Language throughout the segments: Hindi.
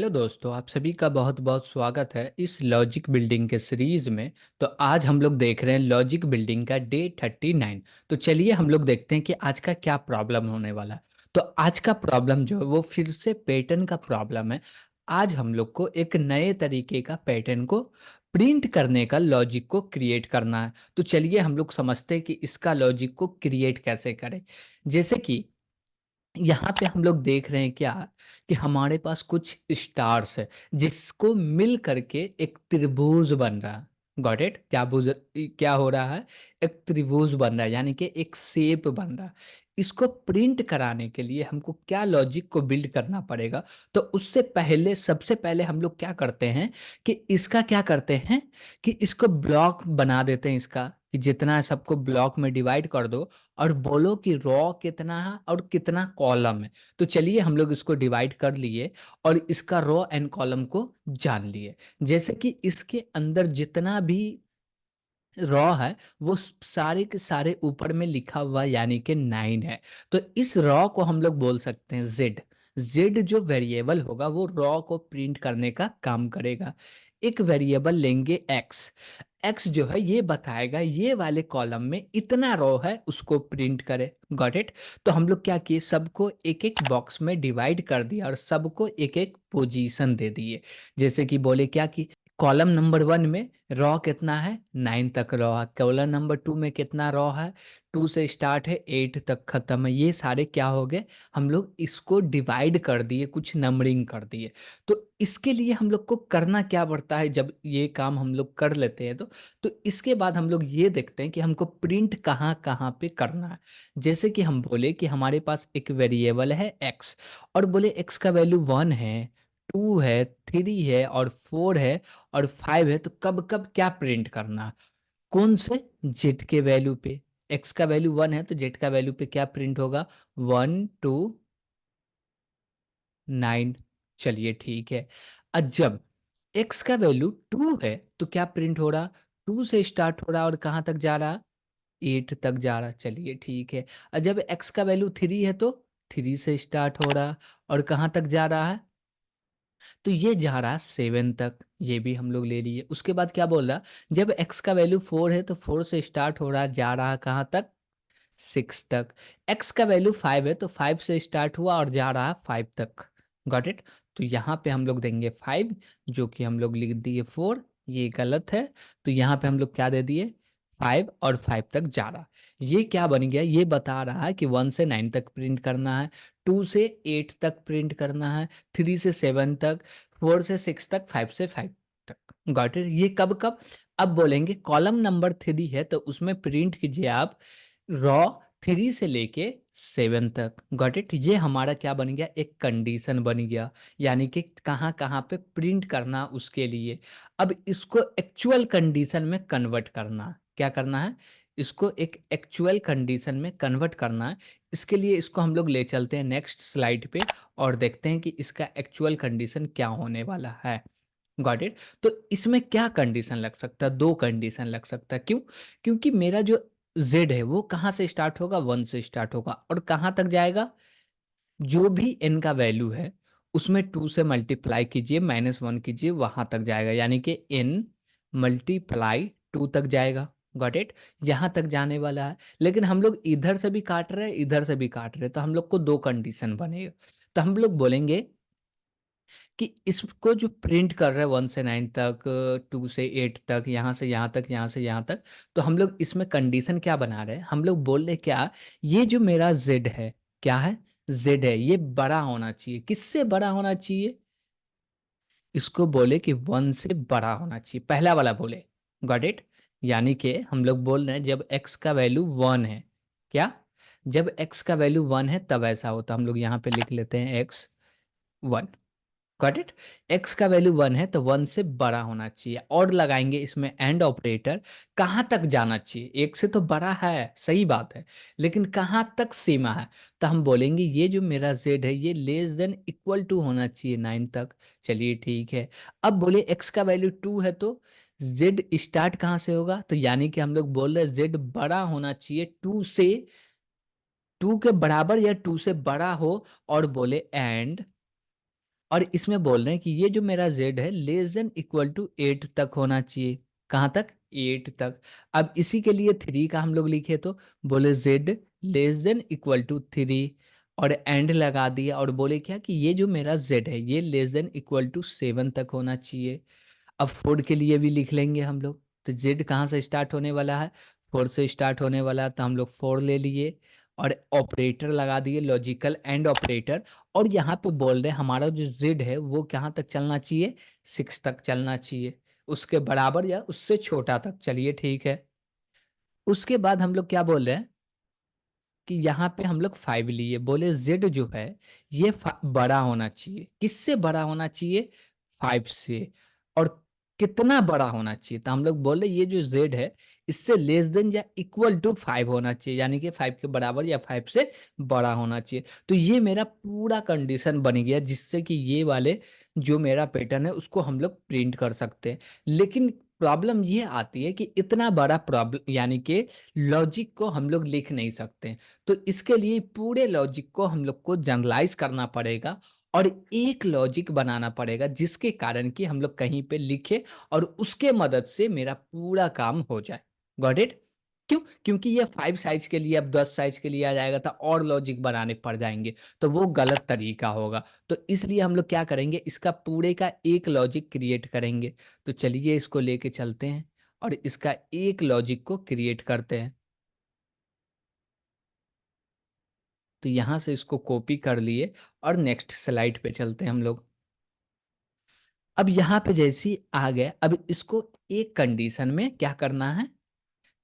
हेलो दोस्तों, आप सभी का बहुत बहुत स्वागत है इस लॉजिक बिल्डिंग के सीरीज में। तो आज हम लोग देख रहे हैं लॉजिक बिल्डिंग का डे 39। तो चलिए हम लोग देखते हैं कि आज का क्या प्रॉब्लम होने वाला है। तो आज का प्रॉब्लम जो है वो फिर से पैटर्न का प्रॉब्लम है। आज हम लोग को एक नए तरीके का पैटर्न को प्रिंट करने का लॉजिक को क्रिएट करना है। तो चलिए हम लोग समझते हैं कि इसका लॉजिक को क्रिएट कैसे करें। जैसे कि यहाँ पे हम लोग देख रहे हैं क्या कि हमारे पास कुछ स्टार्स है जिसको मिल करके एक त्रिभुज बन रहा है। Got it? क्या हो रहा है? एक त्रिभुज बन रहा है, यानी कि एक शेप बन रहा है। इसको प्रिंट कराने के लिए हमको क्या लॉजिक को बिल्ड करना पड़ेगा? तो उससे पहले सबसे पहले हम लोग क्या करते हैं कि इसका क्या करते हैं कि इसको ब्लॉक बना देते हैं। इसका कि जितना है सबको ब्लॉक में डिवाइड कर दो और बोलो कि रॉ कितना है और कितना कॉलम है। तो चलिए हम लोग इसको डिवाइड कर लिए और इसका रॉ एंड कॉलम को जान लिए। जैसे कि इसके अंदर जितना भी रॉ है वो सारे के सारे ऊपर में लिखा हुआ यानी कि 9 है। तो इस रॉ को हम लोग बोल सकते हैं जेड। जेड जो वेरिएबल होगा वो रॉ को प्रिंट करने का काम करेगा। एक वेरिएबल लेंगे एक्स। एक्स जो है ये बताएगा ये वाले कॉलम में इतना रो है उसको प्रिंट करे। Got it? तो हम लोग क्या किए, सबको एक एक बॉक्स में डिवाइड कर दिया और सबको एक एक पोजीशन दे दिए। जैसे कि बोले क्या कि कॉलम नंबर 1 में रॉ कितना है, 9 तक रॉ है। कॉलम नंबर 2 में कितना रॉ है, 2 से स्टार्ट है 8 तक खत्म है। ये सारे क्या हो गए, हम लोग इसको डिवाइड कर दिए, कुछ नंबरिंग कर दिए। तो इसके लिए हम लोग को करना क्या पड़ता है, जब ये काम हम लोग कर लेते हैं तो इसके बाद हम लोग ये देखते हैं कि हमको प्रिंट कहाँ कहाँ पे करना है। जैसे कि हम बोले कि हमारे पास एक वेरिएबल है एक्स और बोले एक्स का वैल्यू 1 है, 2 है, 3 है और 4 है और 5 है। तो कब कब क्या प्रिंट करना है? कौन से? जेड के वैल्यू पे। एक्स का वैल्यू 1 है तो जेड का वैल्यू पे क्या प्रिंट होगा? 1 2 9। चलिए ठीक है। अब जब एक्स का वैल्यू 2 है तो क्या प्रिंट हो रहा? 2 से स्टार्ट हो रहा और कहाँ तक जा रहा? 8 तक जा रहा। चलिए ठीक है। और जब एक्स का वैल्यू 3 है तो 3 से स्टार्ट हो रहा और कहाँ तक जा रहा है? तो ये जा रहा 7 तक। ये भी हम लोग ले लिए। उसके बाद क्या बोल रहा, जब एक्स का वैल्यू 4 है तो 4 से स्टार्ट हो रहा जा रहा कहाँ तक? 6 तक। एक्स का वैल्यू 5 है तो 5 से स्टार्ट हुआ और जा रहा 5 तक। Got it? तो यहाँ पे हम लोग देंगे 5, जो कि हम लोग लिख दिए 4। ये गलत है। तो यहाँ पे हम लोग क्या दे दिए? 5 और 5 तक जा रहा। ये क्या बन गया, ये बता रहा है कि 1 से 9 तक प्रिंट करना है, 2 से 8 तक प्रिंट करना है, 3 से 7 तक, 4 से 6 तक, 5 से 5 तक। Got it? ये कब कब? अब बोलेंगे कॉलम नंबर 3 है तो उसमें प्रिंट कीजिए आप रॉ 3 से लेके 7 तक। Got it? ये हमारा क्या बन गया, एक कंडीशन बन गया, यानी कि कहाँ कहाँ पे प्रिंट करना उसके लिए। अब इसको एक्चुअल कंडीशन में कन्वर्ट करना, क्या करना है, इसको एक एक्चुअल कंडीशन में कन्वर्ट करना है। इसके लिए इसको हम लोग ले चलते हैं नेक्स्ट स्लाइड पे और देखते हैं कि इसका एक्चुअल कंडीशन क्या होने वाला है। Got it? तो इसमें क्या कंडीशन लग सकता है? दो कंडीशन लग सकता है। क्यों? क्योंकि मेरा जो जेड है वो कहाँ से स्टार्ट होगा? 1 से स्टार्ट होगा और कहाँ तक जाएगा? जो भी एन का वैल्यू है उसमें 2 से मल्टीप्लाई कीजिए, -1 कीजिए, वहां तक जाएगा, यानी कि एन मल्टीप्लाई 2 तक जाएगा। Got it? यहाँ तक जाने वाला है। लेकिन हम लोग इधर से भी काट रहे हैं, इधर से भी काट रहे हैं, तो हम लोग को दो कंडीशन बनेगा। तो हम लोग बोलेंगे कि इसको जो प्रिंट कर रहे हैं 1 से 9 तक, 2 से 8 तक, यहाँ से यहाँ तक, यहाँ से यहाँ तक, तो हम लोग इसमें कंडीशन क्या बना रहे हैं? हम लोग बोल रहे हैं क्या, ये जो मेरा z है, क्या है? z है, ये बड़ा होना चाहिए। किससे बड़ा होना चाहिए? इसको बोले कि 1 से बड़ा होना चाहिए, पहला वाला बोले। Got it? यानी कि हम लोग बोल रहे हैं जब x का वैल्यू 1 है, क्या? जब x का वैल्यू 1 है तब ऐसा होता। हम लोग यहाँ पे लिख लेते हैं x 1। Got it? एक्स का वैल्यू 1 है तो 1 से बड़ा होना चाहिए और लगाएंगे इसमें एंड ऑपरेटर। कहाँ तक जाना चाहिए? एक से तो बड़ा है, सही बात है, लेकिन कहाँ तक सीमा है? तो हम बोलेंगे ये जो मेरा z है ये लेस देन इक्वल टू होना चाहिए 9 तक। चलिए ठीक है। अब बोले x का वैल्यू 2 है तो z स्टार्ट कहाँ से होगा? तो यानी कि हम लोग बोल रहे हैं z बड़ा होना चाहिए 2 से, 2 के बराबर या 2 से बड़ा हो। और बोले एंड और इसमें बोल रहे हैं कि ये जो मेरा z है लेस देन इक्वल टू 8 तक होना चाहिए। कहाँ तक? 8 तक। अब इसी के लिए 3 का हम लोग लिखे तो बोले z less than equal to 3, और एंड लगा दिया और बोले क्या कि ये जो मेरा z है ये लेस देन इक्वल टू 7 तक होना चाहिए। अब 4 के लिए भी लिख लेंगे हम लोग। तो z कहाँ से स्टार्ट होने वाला है? 4 से स्टार्ट होने वाला है, तो हम लोग 4 ले लिए और ऑपरेटर लगा दिए, लॉजिकल एंड ऑपरेटर। और यहाँ पे बोल रहे हैं हमारा जो z है वो कहाँ तक चलना चाहिए? 6 तक चलना चाहिए, उसके बराबर या उससे छोटा तक। चलिए ठीक है। उसके बाद हम लोग क्या बोल रहे हैं कि यहाँ पे हम लोग 5 लिए, बोले z जो है ये बड़ा होना चाहिए। किससे बड़ा होना चाहिए? 5 से। और कितना बड़ा होना चाहिए? तो हम लोग बोले ये जो z है इससे लेस देन या इक्वल टू 5 होना चाहिए, यानी कि 5 के बराबर या 5 से बड़ा होना चाहिए। तो ये मेरा पूरा कंडीशन बन गया, जिससे कि ये वाले जो मेरा पैटर्न है उसको हम लोग प्रिंट कर सकते हैं। लेकिन प्रॉब्लम ये आती है कि इतना बड़ा प्रॉब्लम यानी कि लॉजिक को हम लोग लिख नहीं सकते। तो इसके लिए पूरे लॉजिक को हम लोग को जनरलाइज करना पड़ेगा और एक लॉजिक बनाना पड़ेगा, जिसके कारण कि हम लोग कहीं पे लिखे और उसके मदद से मेरा पूरा काम हो जाए। Got it? क्यों? क्योंकि ये 5 साइज के लिए अब 10 साइज के लिए आ जाएगा तो और लॉजिक बनाने पड़ जाएंगे, तो वो गलत तरीका होगा। तो इसलिए हम लोग क्या करेंगे, इसका पूरे का एक लॉजिक क्रिएट करेंगे। तो चलिए इसको लेके चलते हैं और इसका एक लॉजिक को क्रिएट करते हैं। तो यहाँ से इसको कॉपी कर लिए और नेक्स्ट स्लाइड पे चलते हैं हम लोग। अब यहाँ पे जैसी आ गए, अब इसको एक कंडीशन में क्या करना है?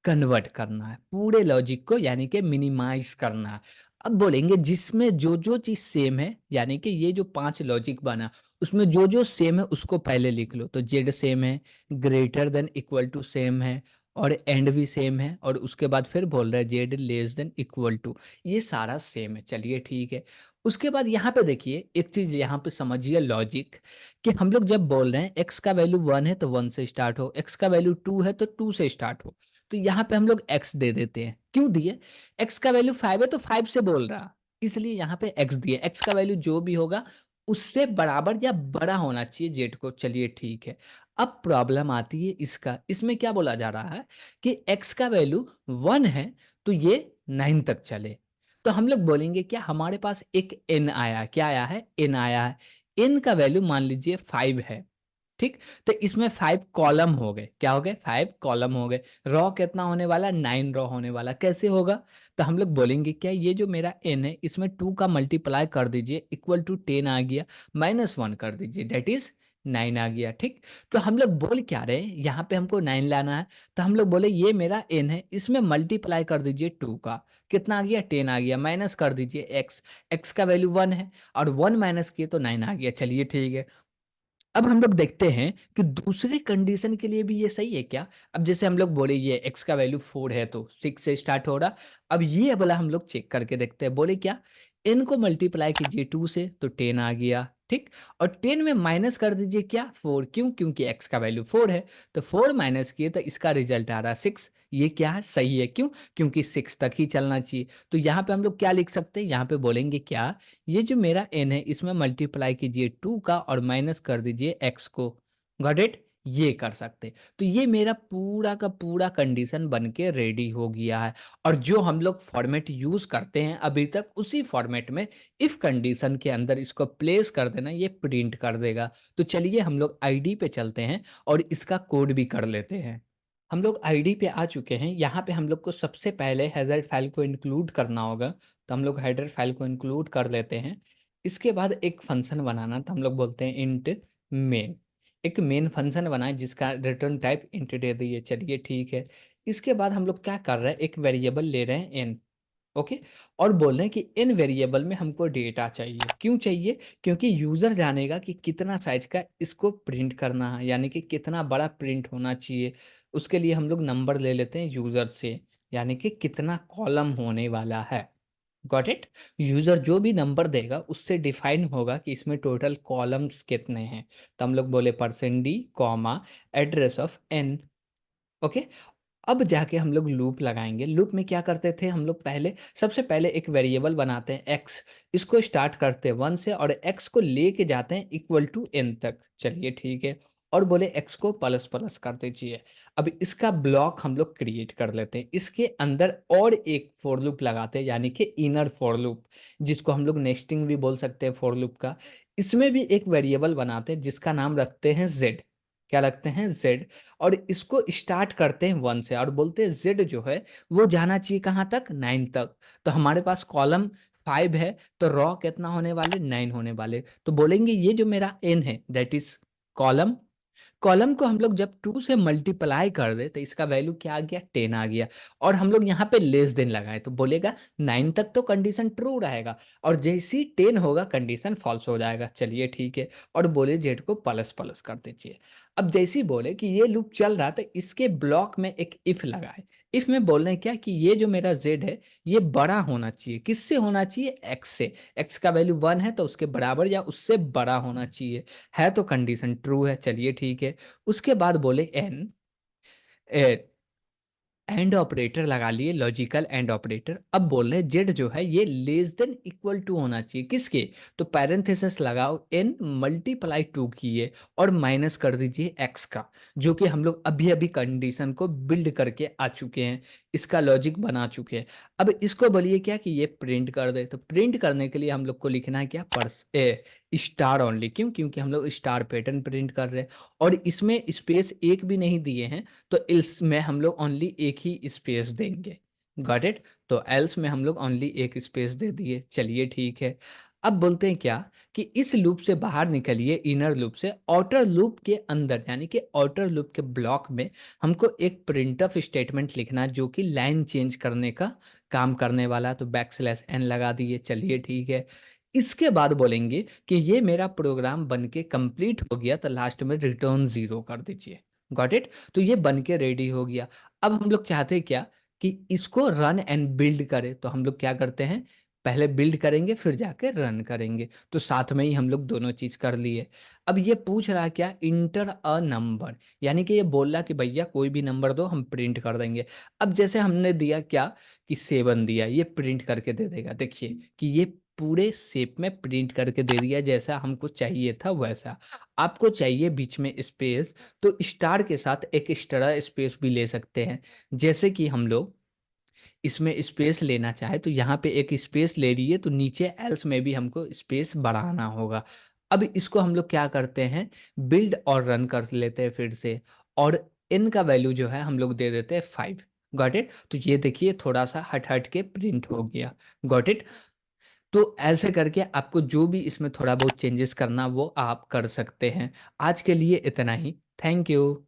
कन्वर्ट करना है पूरे लॉजिक को, यानी कि मिनिमाइज करना है। अब बोलेंगे जिसमें जो जो चीज सेम है, यानी कि ये जो 5 लॉजिक बना उसमें जो जो सेम है उसको पहले लिख लो। तो जेड सेम है, greater than equal to same है, और एंड भी सेम है, और उसके बाद फिर बोल रहा है z less than equal to, ये सारा सेम है। चलिए ठीक है। उसके बाद यहाँ पे देखिए एक चीज यहाँ पे समझिए लॉजिक, कि हम लोग जब बोल रहे हैं एक्स का वैल्यू 1 है तो 1 से स्टार्ट हो, एक्स का वैल्यू 2 है तो 2 से स्टार्ट हो। तो यहाँ पे हम लोग x दे देते हैं। क्यों दिए? x का वैल्यू 5 है तो 5 से बोल रहा, इसलिए यहाँ पे x दिए। x का वैल्यू जो भी होगा उससे बराबर या बड़ा होना चाहिए जेड को। चलिए ठीक है। अब प्रॉब्लम आती है इसका, इसमें क्या बोला जा रहा है कि x का वैल्यू 1 है तो ये 9 तक चले। तो हम लोग बोलेंगे क्या, हमारे पास एक n आया, क्या आया है? n आया है। n का वैल्यू मान लीजिए 5 है, ठीक। तो इसमें 5 कॉलम हो गए, क्या हो गए? 5 कॉलम हो गए। रॉ कितना होने वाला? 9 रॉ होने वाला। कैसे होगा? तो हम लोग बोलेंगे क्या, ये जो मेरा n है इसमें 2 का मल्टीप्लाई कर दीजिए, इक्वल टू 10 आ गया, -1 कर दीजिए, डेट इज 9 आ गया, ठीक। तो हम लोग बोल क्या रहे हैं, यहाँ पे हमको 9 लाना है। तो हम लोग बोले ये मेरा n है, इसमें मल्टीप्लाई कर दीजिए 2 का, कितना आ गया? 10 आ गया, माइनस कर दीजिए x, x का वैल्यू 1 है और 1 माइनस किए तो 9 आ गया। चलिए ठीक है। अब हम लोग देखते हैं कि दूसरे कंडीशन के लिए भी ये सही है क्या। अब जैसे हम लोग बोले ये x का वैल्यू 4 है तो 6 से स्टार्ट हो रहा। अब ये वाला हम लोग चेक करके देखते हैं। बोले क्या, n को मल्टीप्लाई कीजिए 2 से तो 10 आ गया, ठीक। और 10 में माइनस कर दीजिए क्या? 4। क्यों? क्योंकि x का वैल्यू 4 है। तो 4 माइनस किए तो इसका रिजल्ट आ रहा 6। ये क्या है? सही है। क्यों? क्योंकि 6 तक ही चलना चाहिए। तो यहाँ पे हम लोग क्या लिख सकते हैं, यहाँ पे बोलेंगे क्या, ये जो मेरा n है इसमें मल्टीप्लाई कीजिए 2 का और माइनस कर दीजिए x को। Got it? ये कर सकते। तो ये मेरा पूरा का पूरा कंडीशन बन के रेडी हो गया है। और जो हम लोग फॉर्मेट यूज करते हैं अभी तक उसी फॉर्मेट में इफ कंडीशन के अंदर इसको प्लेस कर देना, ये प्रिंट कर देगा। तो चलिए हम लोग आईडी पे चलते हैं और इसका कोड भी कर लेते हैं। हम लोग आईडी पे आ चुके हैं। यहाँ पे हम लोग को सबसे पहले हैजर्ड फाइल को इंक्लूड करना होगा। तो हम लोग हेडर फाइल को इंक्लूड कर लेते हैं। इसके बाद एक फंक्शन बनाना, तो हम लोग बोलते हैं इंट मेन। एक मेन फंक्शन बनाए जिसका रिटर्न टाइप इंट दे दिए। चलिए ठीक है। इसके बाद हम लोग क्या कर रहे हैं, एक वेरिएबल ले रहे हैं एन, ओके। और बोल रहे हैं कि इन वेरिएबल में हमको डेटा चाहिए। क्यों चाहिए? क्योंकि यूजर जानेगा कि कितना साइज का इसको प्रिंट करना है, यानी कि कितना बड़ा प्रिंट होना चाहिए। उसके लिए हम लोग नंबर ले लेते हैं यूजर से, यानी कि कितना कॉलम होने वाला है। Got it? यूजर जो भी नंबर देगा उससे डिफाइन होगा कि इसमें टोटल कॉलम्स कितने हैं। तो हम लोग बोले %d, comma, address of n, okay. अब जाके हम लोग लूप लगाएंगे। लूप में क्या करते थे हम लोग, पहले सबसे पहले एक वेरिएबल बनाते हैं एक्स, इसको स्टार्ट करते हैं 1 से और एक्स को लेके जाते हैं इक्वल टू एन तक। चलिए ठीक है, और बोले एक्स को प्लस प्लस कर दीजिए। अब इसका ब्लॉक हम लोग क्रिएट कर लेते हैं, इसके अंदर और एक फॉर लूप लगाते हैं, यानी कि इनर फॉर लूप, जिसको हम लोग नेस्टिंग भी बोल सकते हैं फॉर लूप का। इसमें भी एक वेरिएबल बनाते हैं जिसका नाम रखते हैं जेड। क्या रखते हैं? जेड। और इसको स्टार्ट करते हैं 1 से और बोलते हैं जेड जो है वो जाना चाहिए कहाँ तक? 9 तक। तो हमारे पास कॉलम 5 है, तो रॉ कितना होने वाले? 9 होने वाले। तो बोलेंगे ये जो मेरा एन है दैट इज कॉलम, कॉलम को हम लोग जब 2 से मल्टीप्लाई कर दे तो इसका वैल्यू क्या आ गया? 10 आ गया। और हम लोग यहाँ पे लेस देन लगाए तो बोलेगा 9 तक तो कंडीशन ट्रू रहेगा, और जैसे ही 10 होगा कंडीशन फॉल्स हो जाएगा। चलिए ठीक है, और बोले जेड को प्लस प्लस कर दीजिए। अब जैसे ही बोले कि ये लूप चल रहा तो इसके ब्लॉक में एक इफ लगाए। इफ में बोल रहे हैं क्या कि ये जो मेरा जेड है ये बड़ा होना चाहिए। किससे होना चाहिए? एक्स से। एक्स का वैल्यू 1 है तो उसके बराबर या उससे बड़ा होना चाहिए। है तो कंडीशन ट्रू है। चलिए ठीक है, उसके बाद बोले एन एंड ऑपरेटर लगा लिए, लॉजिकल एंड ऑपरेटर। अब बोल रहे जेड जो है ये लेस देन इक्वल टू होना चाहिए। किसके? तो पैरेंथेसिस लगाओ, एन मल्टीप्लाई 2 किए और माइनस कर दीजिए एक्स का, जो कि हम लोग अभी अभी कंडीशन को बिल्ड करके आ चुके हैं, इसका लॉजिक बना चुके हैं। अब इसको बोलिए क्या कि ये प्रिंट कर दे। तो प्रिंट करने के लिए हम लोग को लिखना है क्या? Star only. क्यों? क्योंकि हम लोग स्टार पैटर्न प्रिंट कर रहे हैं और इसमें स्पेस एक भी नहीं दिए हैं, तो इसमें हम लोग ओनली एक ही स्पेस देंगे। Got it? तो एल्स में हम लोग ओनली एक स्पेस दे दिए। चलिए ठीक है, अब बोलते हैं क्या कि इस लूप से बाहर निकलिए, इनर लूप से आउटर लूप के अंदर, यानी कि आउटर लूप के ब्लॉक में हमको एक प्रिंटफ स्टेटमेंट लिखना है जो कि लाइन चेंज करने का काम करने वाला। तो बैकस्लैश एन लगा दिए। चलिए ठीक है, इसके बाद बोलेंगे कि ये मेरा प्रोग्राम बन के कंप्लीट हो गया, तो लास्ट में रिटर्न 0 कर दीजिए। Got it? तो ये बन के रेडी हो गया। अब हम लोग चाहते हैं क्या कि इसको रन एंड बिल्ड करें, तो हम लोग क्या करते हैं? पहले बिल्ड करेंगे फिर जाके रन करेंगे। तो साथ में ही हम लोग दोनों चीज कर लिए। अब ये पूछ रहा है क्या? इंटर अ नंबर, यानी कि ये बोल रहा कि भैया कोई भी नंबर दो हम प्रिंट कर देंगे। अब जैसे हमने दिया क्या कि 7 दिया, ये प्रिंट करके दे देगा। देखिए कि ये पूरे शेप में प्रिंट करके दे दिया जैसा हमको चाहिए था वैसा। आपको चाहिए बीच में स्पेस, तो स्टार के साथ एक एक्स्ट्रा स्पेस भी ले सकते हैं। जैसे कि हम लोग इसमें स्पेस लेना चाहे तो यहाँ पे एक स्पेस ले लिए, तो नीचे एल्स में भी हमको स्पेस बढ़ाना होगा। अब इसको हम लोग क्या करते हैं? बिल्ड और रन कर लेते हैं फिर से, और n का वैल्यू जो है हम लोग दे देते हैं 5। Got it? तो ये देखिए थोड़ा सा हट हट के प्रिंट हो गया। Got it? तो ऐसे करके आपको जो भी इसमें थोड़ा बहुत चेंजेस करना वो आप कर सकते हैं। आज के लिए इतना ही। Thank you.